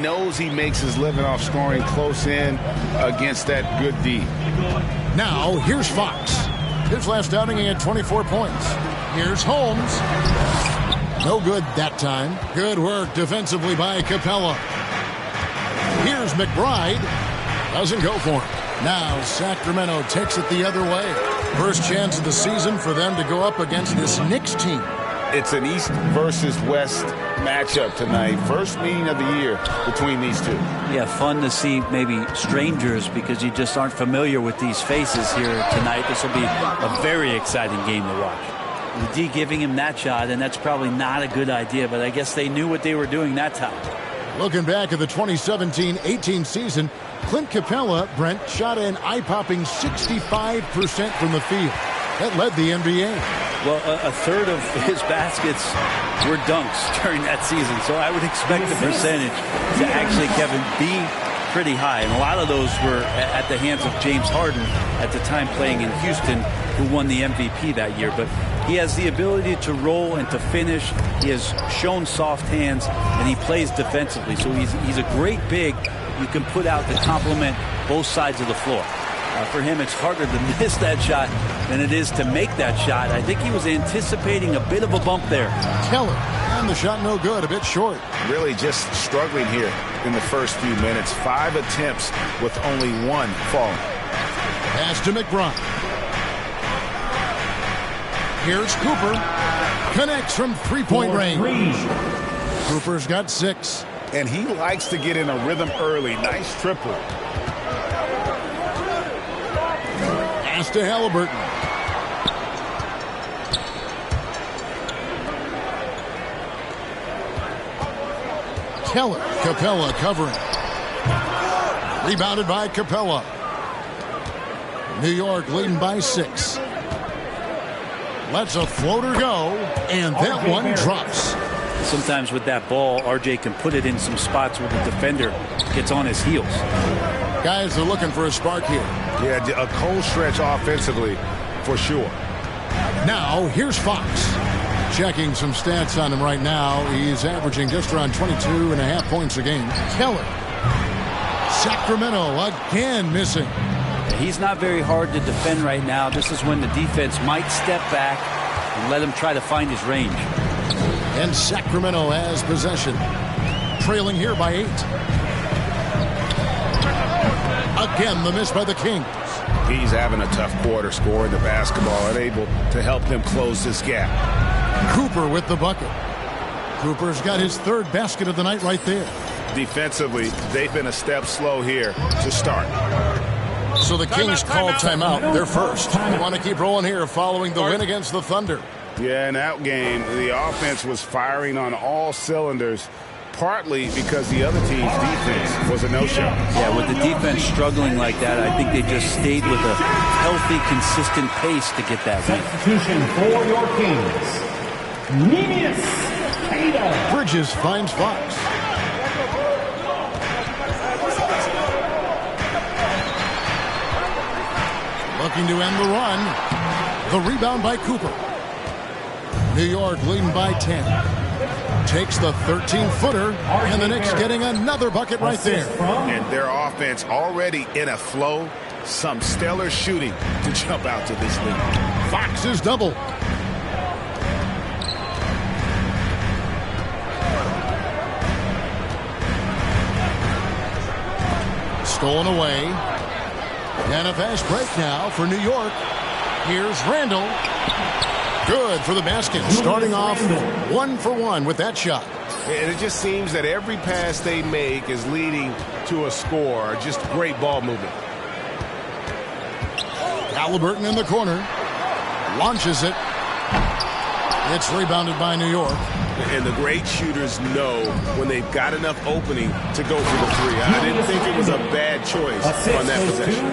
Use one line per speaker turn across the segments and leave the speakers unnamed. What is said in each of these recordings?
Knows he makes his living off scoring close in against that good D.
Now, here's Fox. His last outing, he had 24 points. Here's Holmes. No good that time. Good work defensively by Capella. Here's McBride. Doesn't go for it. Now, Sacramento takes it the other way. First chance of the season for them to go up against this Knicks team.
It's an East versus West matchup tonight. First meeting of the year between these two.
Yeah, fun to see maybe strangers because you just aren't familiar with these faces here tonight. This will be a very exciting game to watch. The D giving him that shot, and that's probably not a good idea, but I guess they knew what they were doing that time.
Looking back at the 2017-18 season, Clint Capella, Brent, shot an eye-popping 65% from the field. That led the NBA.
Well, a third of his baskets were dunks during that season, so I would expect the percentage to actually, Kevin, be pretty high. And a lot of those were at the hands of James Harden at the time playing in Houston, who won the MVP that year. But he has the ability to roll and to finish. He has shown soft hands, and he plays defensively. So he's a great big. You can put out to complement both sides of the floor. For him, it's harder to miss that shot than it is to make that shot. I think he was anticipating a bit of a bump there.
Keller, and the shot no good, a bit short.
Really just struggling here in the first few minutes. 5 attempts with only 1 falling.
Pass to McBride. Here's Cooper. Connects from three-point range. Cooper's got 6.
And he likes to get in a rhythm early. Nice triple.
Pass to Halliburton. Keller. Capella covering. Rebounded by Capella. New York leading by 6. Lets a floater go, and that one drops.
Sometimes with that ball, RJ can put it in some spots where the defender gets on his heels.
Guys are looking for a spark here.
Yeah, a cold stretch offensively for sure.
Now, here's Fox. Checking some stats on him right now. He's averaging just around 22.5 points a game. Keller. Sacramento again missing.
He's not very hard to defend right now. This is when the defense might step back and let him try to find his range.
And Sacramento has possession. Trailing here by 8. Again, the miss by the Kings.
He's having a tough quarter, scoring the basketball and able to help them close this gap.
Cooper with the bucket. Cooper's got his 3rd basket of the night right there.
Defensively, they've been a step slow here to start.
So the Kings called timeout. They're first. They want to keep rolling here following the win against the Thunder.
Yeah, in that game, the offense was firing on all cylinders, partly because the other team's defense was a no-show.
Yeah, with the defense struggling like that, I think they just stayed with a healthy, consistent pace to get that win.
Substitution for your Kings. Neemias Queta.
Bridges finds Fox. Looking to end the run. The rebound by Cooper. New York leading by 10. Takes the 13-footer, and the Knicks getting another bucket right there.
And their offense already in a flow. Some stellar shooting to jump out to this lead.
Fox is double. Stolen away. And a fast break now for New York. Here's Randall. Good for the basket. Starting off 1 for 1 with that shot.
And it just seems that every pass they make is leading to a score. Just great ball movement.
Halliburton in the corner. Launches it. It's rebounded by New York.
And the great shooters know when they've got enough opening to go for the 3. I didn't think it was a bad choice on that possession.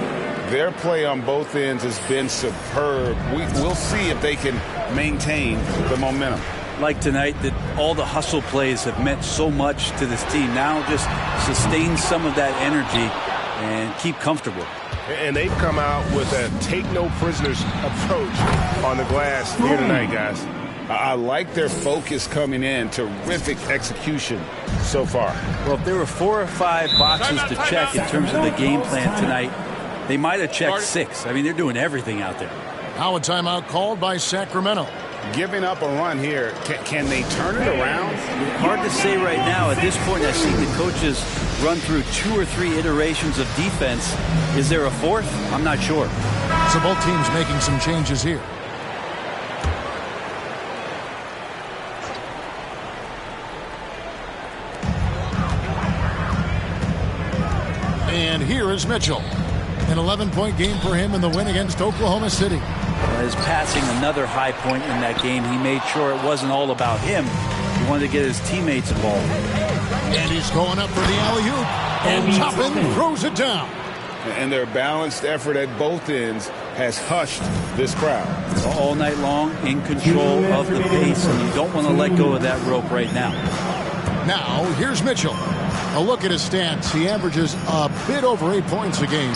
Their play on both ends has been superb. We'll see if they can maintain the momentum.
Like tonight, that all the hustle plays have meant so much to this team. Now just sustain some of that energy and keep comfortable.
And they've come out with a take-no-prisoners approach on the glass here tonight, guys. I like their focus coming in. Terrific execution so far.
Well, if there were 4 or 5 boxes to check in terms of the game plan tonight, they might have checked 6. I mean, they're doing everything out there.
Now a timeout called by Sacramento.
Giving up a run here. Can they turn it around?
Hard to say right now. At this point, I've seen the coaches run through 2 or 3 iterations of defense. Is there a 4th? I'm not sure.
So both teams making some changes here. And here is Mitchell. An 11-point game for him in the win against Oklahoma City.
His passing, another high point in that game. He made sure it wasn't all about him. He wanted to get his teammates involved.
And he's going up for the alley-oop. And Toppin throws it down.
And their balanced effort at both ends has hushed this crowd.
All night long, in control of the pace, and you don't want to let go of that rope right now.
Now, here's Mitchell. A look at his stats. He averages a bit over 8 points a game.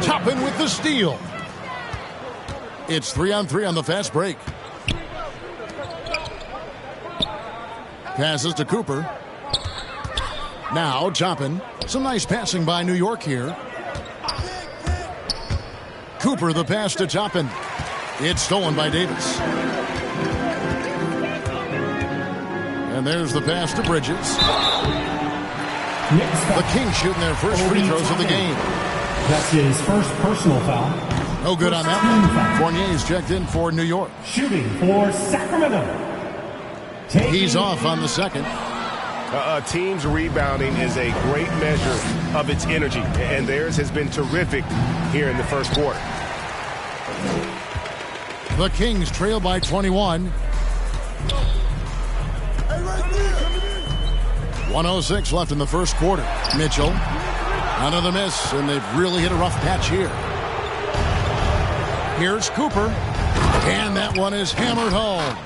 Toppin with the steal. It's 3-on-3 on the fast break. Passes to Cooper. Now Toppin. Some nice passing by New York here. Cooper the pass to Toppin. It's stolen by Davis. And there's the pass to Bridges. The Kings shooting their first free throws of the game.
That's his first personal foul.
No good on that one. Fournier's checked in for New York.
Shooting for Sacramento.
He's off on the second.
A team's rebounding is a great measure of its energy, and theirs has been terrific here in the first quarter.
The Kings trail by 21. 1:06 left in the first quarter. Mitchell, another miss, and they've really hit a rough patch here. Here's Cooper, and that one is hammered home.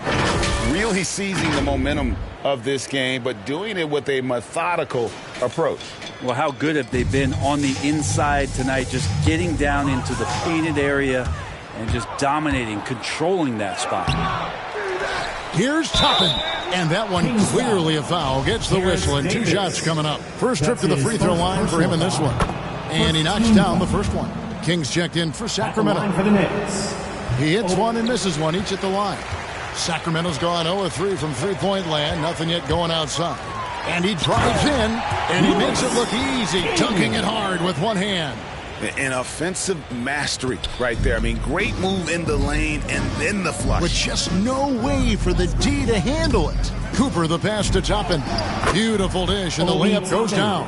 Really seizing the momentum of this game, but doing it with a methodical approach.
Well, how good have they been on the inside tonight, just getting down into the painted area and just dominating, controlling that spot.
Here's Toppin, and that one clearly a foul. Gets the whistle, and 2 shots coming up. First trip to the free throw line for him in this one. And he knocks down the first one. Kings checked in for Sacramento. He hits one and misses one, each at the line. Sacramento's gone 0-3 from three-point land. Nothing yet going outside. And he drives in, and he makes it look easy, dunking it hard with one hand.
An offensive mastery right there. I mean, great move in the lane and then the flush.
With just no way for the D to handle it. Cooper the pass to Toppin. Beautiful dish, and the layup goes down.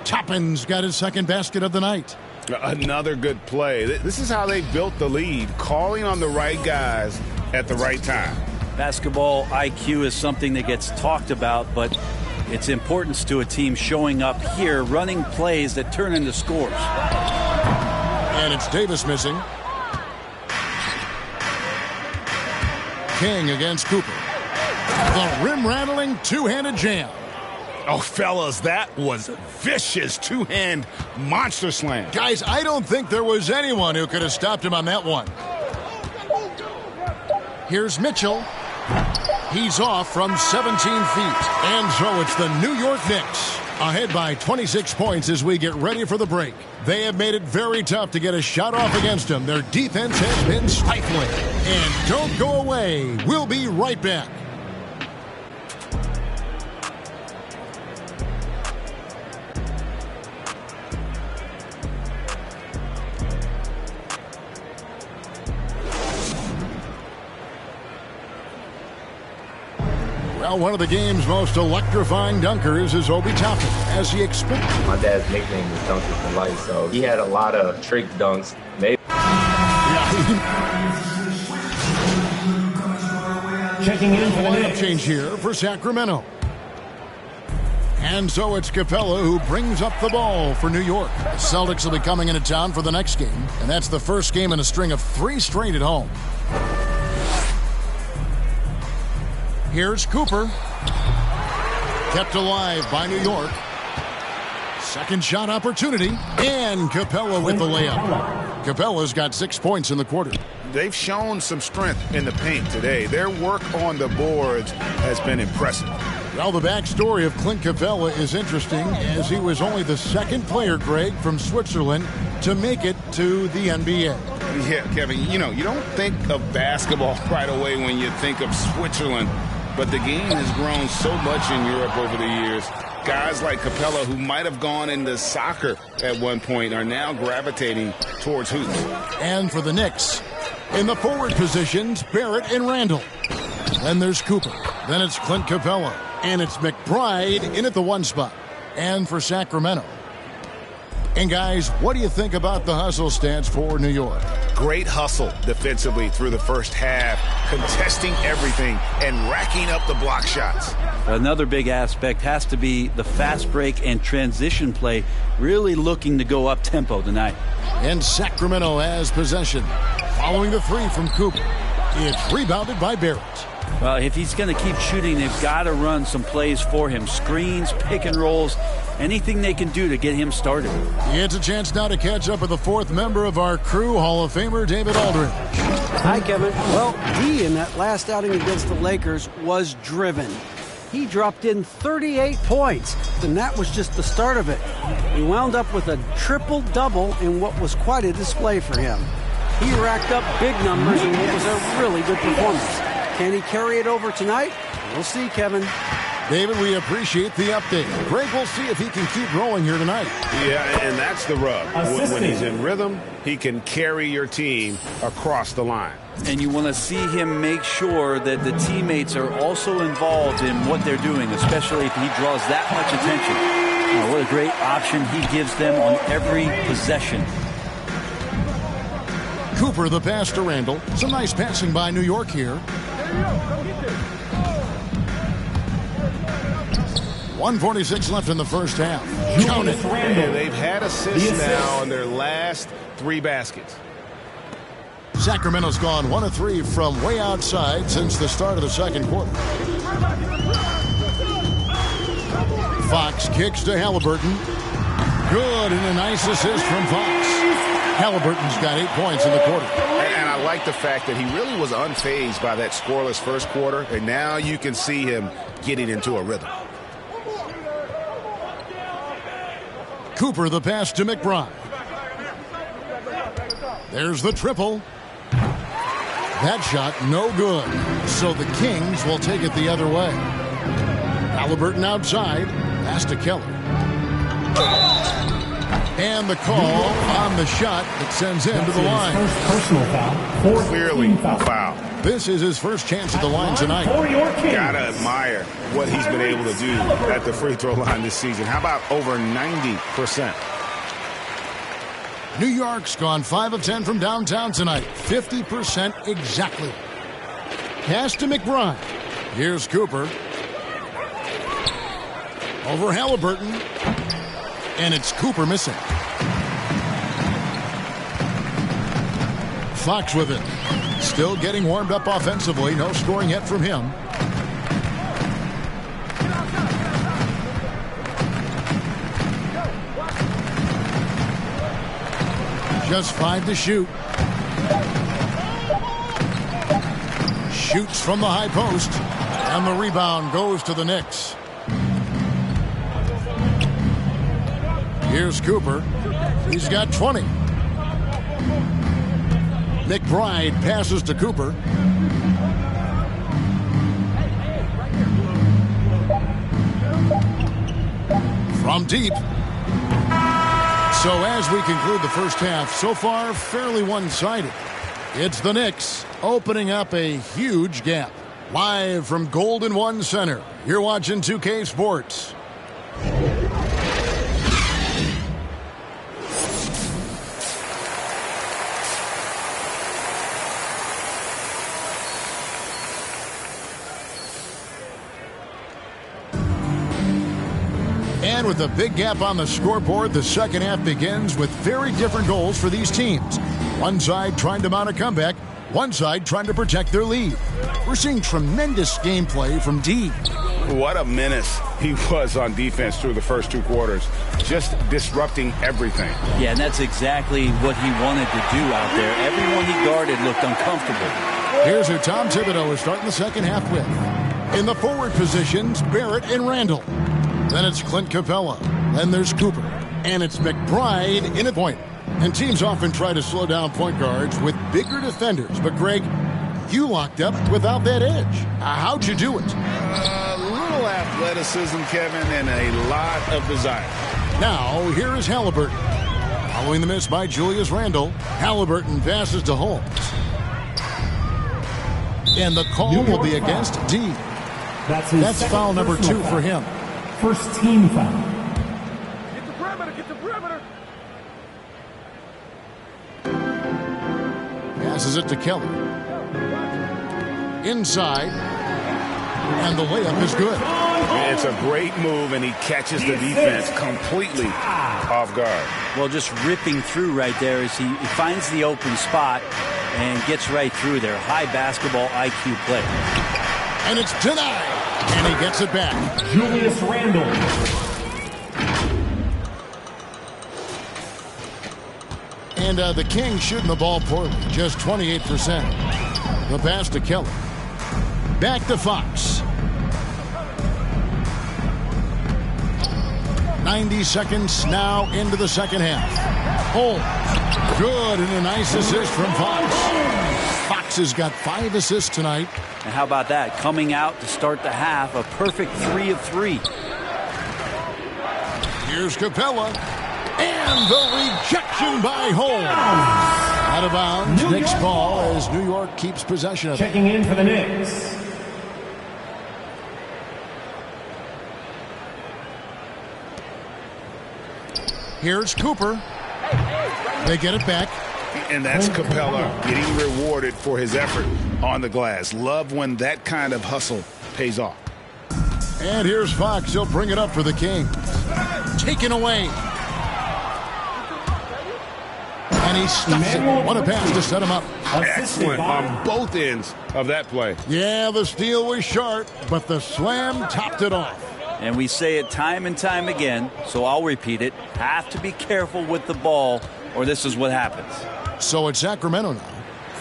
Toppin's got his second basket of the night.
Another good play. This is how they built the lead, calling on the right guys at the right time.
Basketball IQ is something that gets talked about, but its importance to a team showing up here, running plays that turn into scores.
And it's Davis missing. King against Cooper. The rim-rattling two-handed jam.
Oh, fellas, that was a vicious two-hand monster slam.
Guys, I don't think there was anyone who could have stopped him on that one. Here's Mitchell. He's off from 17 feet. And so it's the New York Knicks ahead by 26 points as we get ready for the break. They have made it very tough to get a shot off against them. Their defense has been stifling. And don't go away. We'll be right back. Well, one of the game's most electrifying dunkers is Obi Toppin, as he expected.
My dad's nickname was Dunker for Life, so he had a lot of trick dunks. Maybe.
Checking in for the Knicks.
Change here for Sacramento. And so it's Capella who brings up the ball for New York. The Celtics will be coming into town for the next game, and that's the first game in a string of 3 straight at home. Here's Cooper. Kept alive by New York. Second shot opportunity. And Capella with the layup. Capella's got 6 points in the quarter.
They've shown some strength in the paint today. Their work on the boards has been impressive.
Well, the backstory of Clint Capella is interesting, as he was only the second player, Greg, from Switzerland to make it to the NBA.
Yeah, Kevin, you don't think of basketball right away when you think of Switzerland, but the game has grown so much in Europe over the years. Guys like Capella, who might have gone into soccer at one point, are now gravitating towards hoops.
And for the Knicks, in the forward positions, Barrett and Randall. Then there's Cooper. Then it's Clint Capella. And it's McBride in at the 1 spot. And for Sacramento. And guys, what do you think about the hustle stats for New York?
Great hustle defensively through the first half, contesting everything and racking up the block shots.
Another big aspect has to be the fast break and transition play, really looking to go up tempo tonight.
And Sacramento has possession. Following the 3 from Cooper. It's rebounded by Barrett.
Well, if he's going to keep shooting, they've got to run some plays for him. Screens, pick and rolls, anything they can do to get him started.
It's a chance now to catch up with the 4th member of our crew, Hall of Famer David Aldridge.
Hi, Kevin. Well, D in that last outing against the Lakers was driven. He dropped in 38 points, and that was just the start of it. He wound up with a triple-double in what was quite a display for him. He racked up big numbers in what was a really good performance. Can he carry it over tonight? We'll see, Kevin.
David, we appreciate the update. Greg, we'll see if he can keep rolling here tonight.
Yeah, and that's the rub. When he's in rhythm, he can carry your team across the line.
And you want to see him make sure that the teammates are also involved in what they're doing, especially if he draws that much attention. What a great option he gives them on every possession.
Cooper, the pass to Randall. Some nice passing by New York here. 1:46 left in the first half. Count it.
And they've had assists now on their last 3 baskets.
Sacramento's gone 1 of 3 from way outside since the start of the second quarter. Fox kicks to Halliburton. Good, and a nice assist from Fox. Halliburton's got 8 points in the quarter.
And I like the fact that he really was unfazed by that scoreless first quarter, and now you can see him getting into a rhythm.
Cooper, the pass to McBride. There's the triple. That shot, no good. So the Kings will take it the other way. Halliburton outside. Pass to Keller. And the call on the shot that sends him to the line.
First personal foul.
Clearly a foul.
This is his first chance at the line tonight.
For York Knicks.
Gotta admire what he's been able to do at the free throw line this season. How about over 90%?
New York's gone 5 of 10 from downtown tonight. 50% exactly. Pass to McBride. Here's Cooper. Over Halliburton. And it's Cooper missing. Fox with it. Still getting warmed up offensively. No scoring yet from him. Just 5 to shoot. Shoots from the high post. And the rebound goes to the Knicks. Here's Cooper. He's got 20. McBride passes to Cooper. From deep. So as we conclude the first half, so far fairly one-sided. It's the Knicks opening up a huge gap. Live from Golden One Center, you're watching 2K Sports. And with a big gap on the scoreboard, the second half begins with very different goals for these teams. One side trying to mount a comeback, one side trying to protect their lead. We're seeing tremendous gameplay from D.
What a menace he was on defense through the first 2 quarters. Just disrupting everything.
Yeah, and that's exactly what he wanted to do out there. Everyone he guarded looked uncomfortable.
Here's who Tom Thibodeau is starting the second half with. In the forward positions, Barrett and Randall. Then it's Clint Capella. Then there's Cooper. And it's McBride in at point. And teams often try to slow down point guards with bigger defenders. But, Greg, you locked up without that edge. How'd you do it?
A little athleticism, Kevin, and a lot of desire.
Now, here is Halliburton. Following the miss by Julius Randle, Halliburton passes to Holmes. And the call will be against D. That's foul number 2 for him.
First team foul.
Get the perimeter, get the perimeter.
Passes it to Kelly. Inside. And the layup is good.
It's a great move, and he catches the defense completely off guard.
Well, just ripping through right there as he finds the open spot and gets right through there. High basketball IQ play.
And it's denied. And he gets it back.
Julius Randle.
And the Kings shooting the ball poorly. Just 28%. The pass to Kelly. Back to Fox. 90 seconds now into the second half. Holmes. Good, and a nice assist from Fox. Fox has got 5 assists tonight.
And how about that? Coming out to start the half, a perfect 3 of 3.
Here's Capella. And the rejection by Holmes. Out of bounds. Knicks ball as New York keeps possession of it.
Checking in for the Knicks.
Here's Cooper. They get it back.
And that's Capella getting rewarded for his effort on the glass. Love when that kind of hustle pays off.
And here's Fox. He'll bring it up for the Kings. Taken away. And he stuffs it. What a pass to set him up.
Excellent on both ends of that play.
Yeah, the steal was sharp, but the slam topped it off.
And we say it time and time again, so I'll repeat it. Have to be careful with the ball, or this is what happens.
So it's Sacramento now,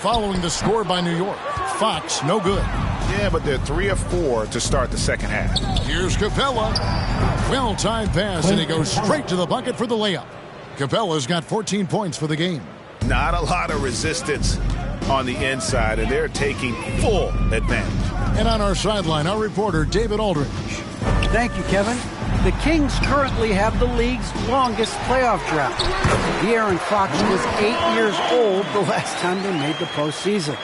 following the score by New York. Fox, no good.
Yeah, but they're 3 of 4 to start the second half.
Here's Capella. Well-timed pass, and he goes straight to the bucket for the layup. Capella's got 14 points for the game.
Not a lot of resistance on the inside, and they're taking full advantage.
And on our sideline, our reporter, David Aldridge.
Thank you, Kevin. The Kings currently have the league's longest playoff drought. De'Aaron Fox was 8 years old the last time they made the postseason.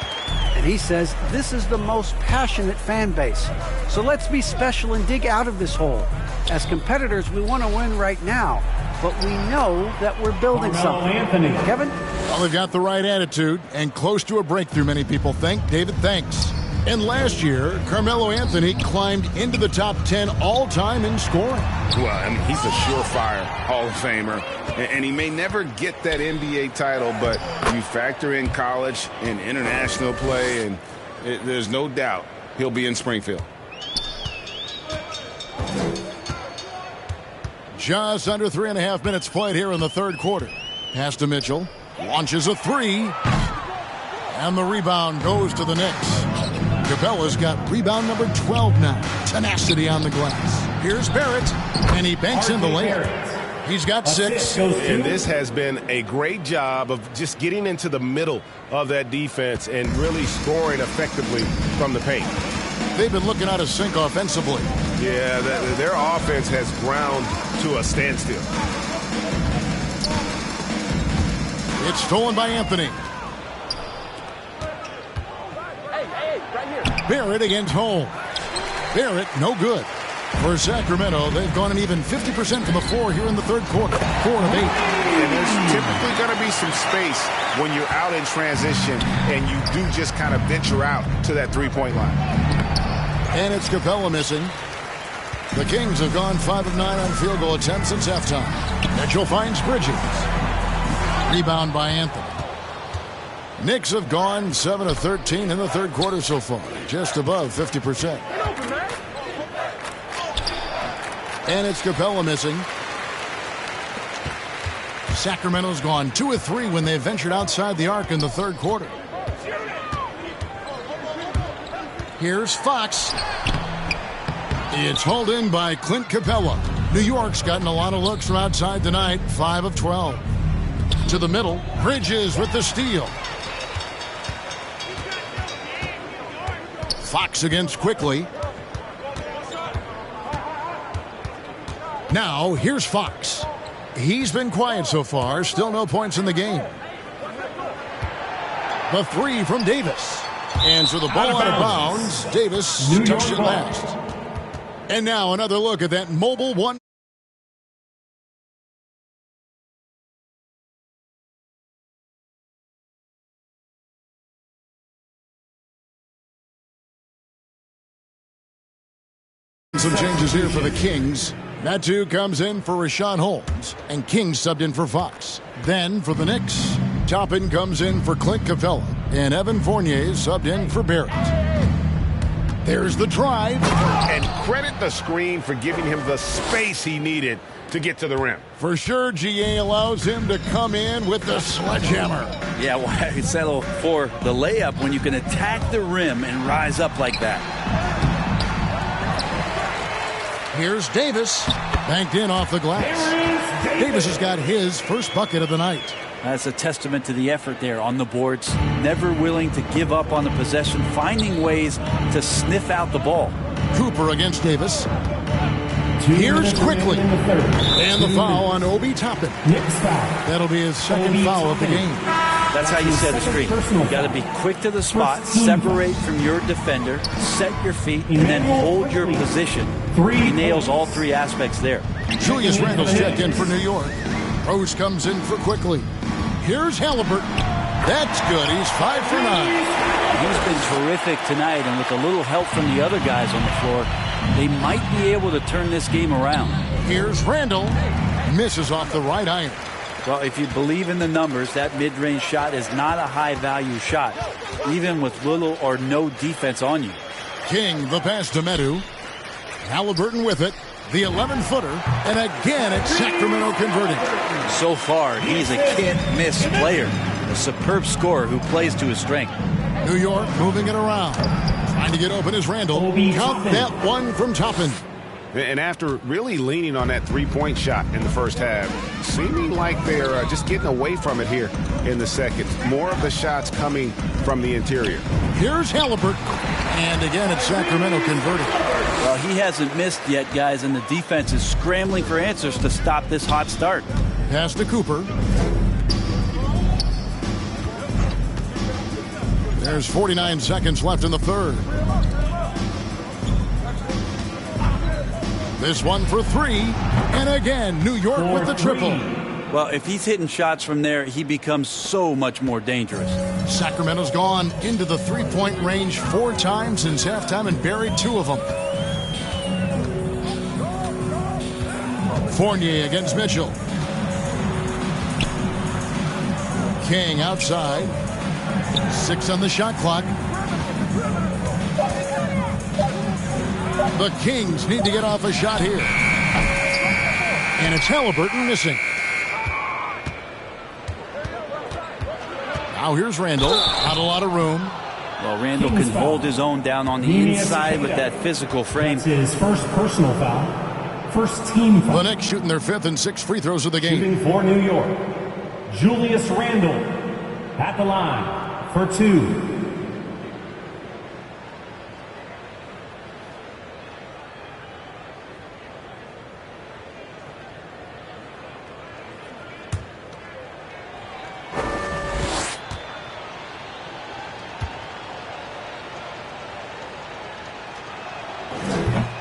And he says this is the most passionate fan base. So let's be special and dig out of this hole. As competitors, we want to win right now. But we know that we're building something.
Anthony.
Kevin?
Well, they've got the right attitude and close to a breakthrough, many people think. David, thanks. And last year, Carmelo Anthony climbed into the top 10 all-time in scoring.
Well, I mean, he's a surefire Hall of Famer, and he may never get that NBA title, but you factor in college and international play, and there's no doubt he'll be in Springfield.
Just under 3.5 minutes played here in the third quarter. Pass to Mitchell. Launches a 3. And the rebound goes to the Knicks. Capella's got rebound number 12 now. Tenacity on the glass. Here's Barrett. And he banks in the layup. He's got 6.
And this has been a great job of just getting into the middle of that defense and really scoring effectively from the paint.
They've been looking out of sync offensively.
Yeah, their offense has ground to a standstill.
It's stolen by Anthony. Barrett against Holmes. Barrett, no good. For Sacramento, they've gone an even 50% from the floor here in the third quarter. 4 of 8.
And there's typically going to be some space when you're out in transition and you do just kind of venture out to that three-point line.
And it's Capella missing. The Kings have gone 5 of 9 on field goal attempts since halftime. Mitchell finds Bridges. Rebound by Anthony. Knicks have gone 7 of 13 in the third quarter so far, just above 50%. And it's Capella missing. Sacramento's gone 2 of 3 when they ventured outside the arc in the third quarter. Here's Fox. It's hauled in by Clint Capella. New York's gotten a lot of looks from outside tonight, 5 of 12. To the middle, Bridges with the steal. Fox against Quickly. Now, here's Fox. He's been quiet so far, still no points in the game. The 3 from Davis. And so the ball out of bounds. Davis touched it last. And now another look at that mobile one. Some changes here for the Kings. Natu comes in for Rashawn Holmes, and King subbed in for Fox. Then for the Knicks, Toppin comes in for Clint Capella, and Evan Fournier subbed in for Barrett. There's the drive.
And credit the screen for giving him the space he needed to get to the rim.
For sure, GA allows him to come in with the sledgehammer.
Yeah, why settle for the layup when you can attack the rim and rise up like that?
Here's Davis, banked in off the glass. Davis has got his first bucket of the night.
That's a testament to the effort there on the boards. Never willing to give up on the possession, finding ways to sniff out the ball.
Cooper against Davis. Here's Quickly. And the foul on Obi Toppin. That'll be his second foul of the game.
That's how you set a screen. You got to be quick to the spot, separate from your defender, set your feet, and then hold your position. He nails all 3 aspects there.
Julius Randle's checked in for New York. Rose comes in for Quickly. Here's Halliburton. That's good. He's 5 for 9.
He's been terrific tonight, and with a little help from the other guys on the floor, they might be able to turn this game around.
Here's Randle. Misses off the right iron.
Well, if you believe in the numbers, that mid-range shot is not a high-value shot, even with little or no defense on you.
King, the pass to Medu. Halliburton with it. The 11-footer. And again, it's Sacramento converting.
So far, he's a can't-miss player. A superb scorer who plays to his strength.
New York moving it around. Trying to get open is Randle. Count that one from Toppin.
And after really leaning on that three-point shot in the first half, seeming like they're just getting away from it here in the second. More of the shots coming from the interior.
Here's Halliburton. And again, it's Sacramento converting.
Well, he hasn't missed yet, guys, and the defense is scrambling for answers to stop this hot start.
Pass to Cooper. There's 49 seconds left in the third. This one for 3. And again, New York with the triple.
Well, if he's hitting shots from there, he becomes so much more dangerous.
Sacramento's gone into the three-point range 4 times since halftime and buried 2 of them. Fournier against Mitchell. King outside. 6 on the shot clock. The Kings need to get off a shot here. And it's Halliburton missing. Now here's Randle. Not a lot of room.
Well, Randle can hold his own down on the inside with that physical frame.
That's his first personal foul. First team foul.
The Knicks shooting their 5th and 6th free throws of the game.
Shooting for New York, Julius Randle at the line for 2.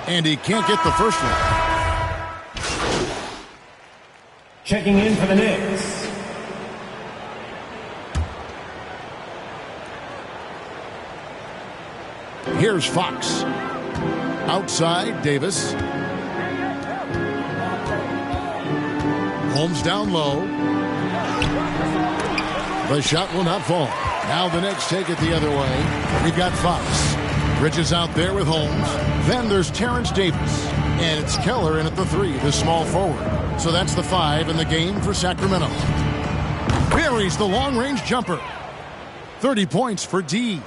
And he can't get the first one.
Checking in for the Knicks,
Here's Fox. Outside, Davis. Holmes down low. The shot will not fall. Now the Knicks take it the other way. We've got Fox. Bridges out there with Holmes. Then there's Terrence Davis. And it's Keller in at the 3, the small forward. So that's the 5 in the game for Sacramento. Buries the long-range jumper. 30 points for D.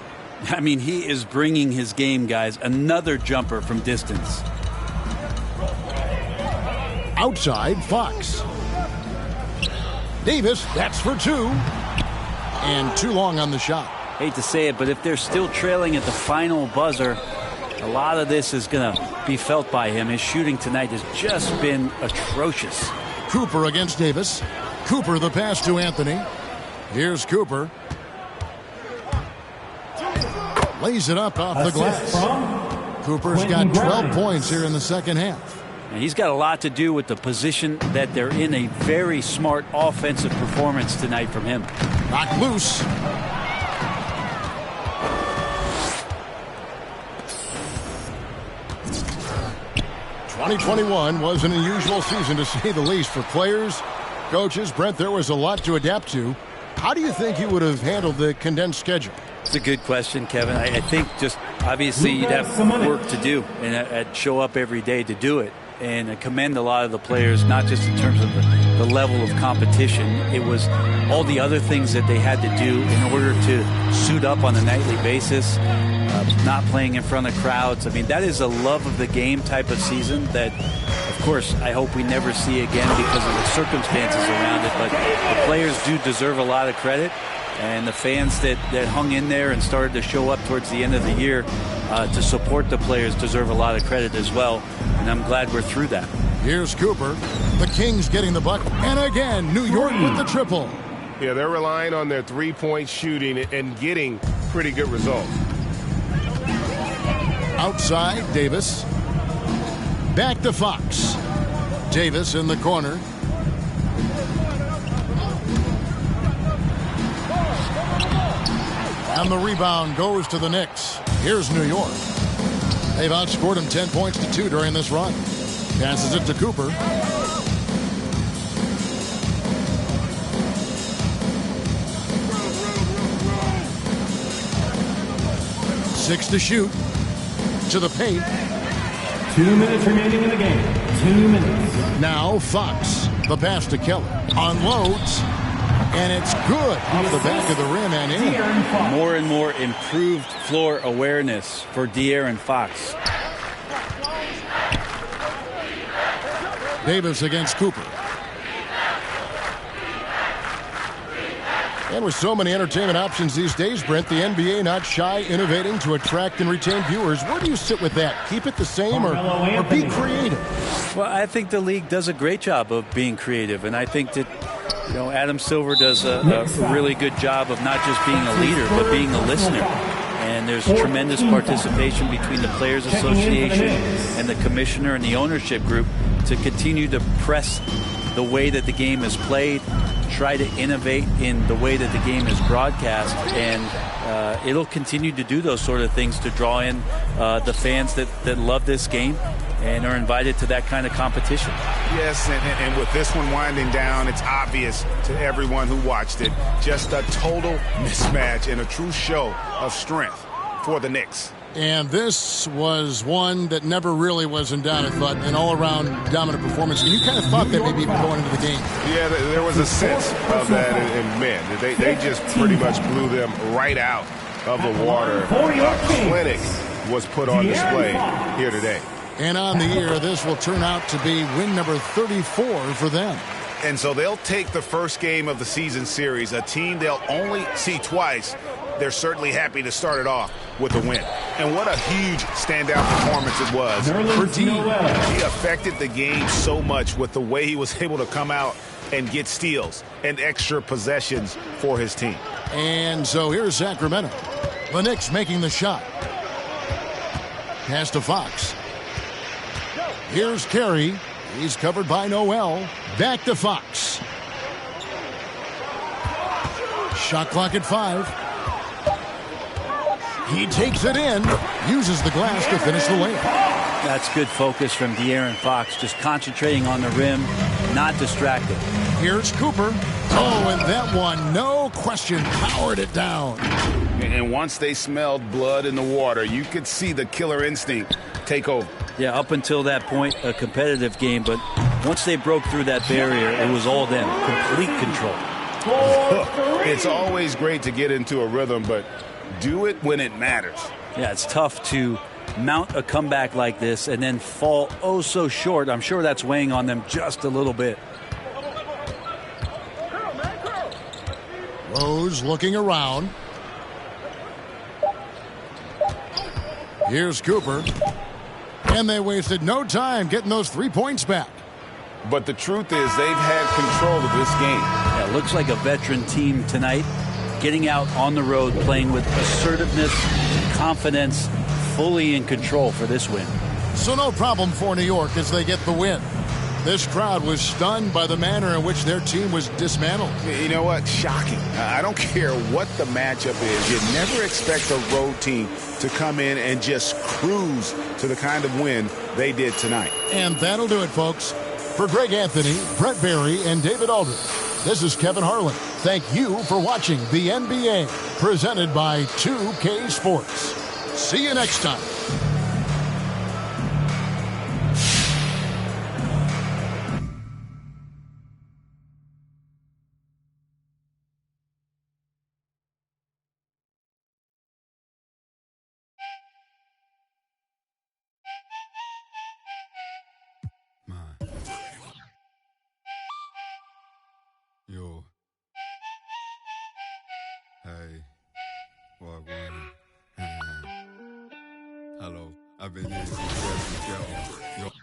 I mean, he is bringing his game, guys. Another jumper from distance.
Outside, Fox. Davis, that's for 2. And too long on the shot.
Hate to say it, but if they're still trailing at the final buzzer, a lot of this is going to be felt by him. His shooting tonight has just been atrocious.
Cooper against Davis. Cooper the pass to Anthony. Here's Cooper. Lays it up off the glass. Cooper's got 12 points here in the second half.
And he's got a lot to do with the position that they're in. A very smart offensive performance tonight from him.
Knocked loose. '21 was an unusual season, to say the least, for players, coaches. Brent, there was a lot to adapt to. How do you think you would have handled the condensed schedule?
It's a good question, Kevin. I think just obviously you'd have work to do and show up every day to do it. And I commend a lot of the players, not just in terms of the level of competition. It was all the other things that they had to do in order to suit up on a nightly basis, not playing in front of crowds. I mean, that is a love of the game type of season that, of course, I hope we never see again because of the circumstances around it. But the players do deserve a lot of credit. And the fans that hung in there and started to show up towards the end of the year to support the players deserve a lot of credit as well. And I'm glad we're through that.
Here's Cooper. The Kings getting the bucket. And again, New York with the triple.
Yeah, they're relying on their three-point shooting and getting pretty good results.
Outside, Davis. Back to Fox. Davis in the corner. And the rebound goes to the Knicks. Here's New York. They've outscored them 10 points to 2 during this run. Passes it to Cooper. Six to shoot. To the paint.
2 minutes remaining in the game. 2 minutes.
Now Fox. The pass to Keller. Unloads. And it's good off the back of the rim and in.
More and more improved floor awareness for De'Aaron Fox.
Davis against Cooper. And with so many entertainment options these days, Brent, the NBA not shy innovating to attract and retain viewers. Where do you sit with that? Keep it the same or be creative?
Well, I think the league does a great job of being creative, and I think that Adam Silver does a really good job of not just being a leader, but being a listener. And there's tremendous participation between the Players Association and the commissioner and the ownership group to continue to press the way that the game is played, try to innovate in the way that the game is broadcast, and it'll continue to do those sort of things to draw in the fans that love this game and are invited to that kind of competition.
Yes, and with this one winding down, it's obvious to everyone who watched it, just a total mismatch and a true show of strength for the Knicks.
And this was one that never really was in doubt, I thought, an all-around dominant performance. And you kind of thought that maybe going into the game.
Yeah, there was a sense of that in men. They just pretty much blew them right out of the water. A clinic was put on display here today.
And on the year, this will turn out to be win number 34 for them.
And so they'll take the first game of the season series, a team they'll only see twice. They're certainly happy to start it off with a win. And what a huge standout performance it was for D. He affected the game so much with the way he was able to come out and get steals and extra possessions for his team.
And so here's Sacramento. The Knicks making the shot. Pass to Fox. Here's Carey. He's covered by Noel. Back to Fox. Shot clock at 5. He takes it in. Uses the glass to finish the layup.
That's good focus from De'Aaron Fox. Just concentrating on the rim, not distracted.
Here's Cooper. Oh, and that one, no question, powered it down.
And once they smelled blood in the water, you could see the killer instinct take over.
Yeah, up until that point, a competitive game, but once they broke through that barrier, it was all them. Complete control.
It's always great to get into a rhythm, but do it when it matters.
Yeah, it's tough to mount a comeback like this and then fall oh so short. I'm sure that's weighing on them just a little bit.
Rose looking around. Here's Cooper. And they wasted no time getting those 3 points back.
But the truth is they've had control of this game.
Yeah, looks like a veteran team tonight, getting out on the road, playing with assertiveness, confidence, fully in control for this win.
So no problem for New York as they get the win. This crowd was stunned by the manner in which their team was dismantled.
You know what? Shocking. I don't care what the matchup is. You never expect a road team to come in and just cruise to the kind of win they did tonight.
And that'll do it, folks. For Greg Anthony, Brett Barry, and David Aldridge, this is Kevin Harlan. Thank you for watching the NBA, presented by 2K Sports. See you next time.
Yo. Hey. Wagwan. Hello. I've been here since 7 Yo.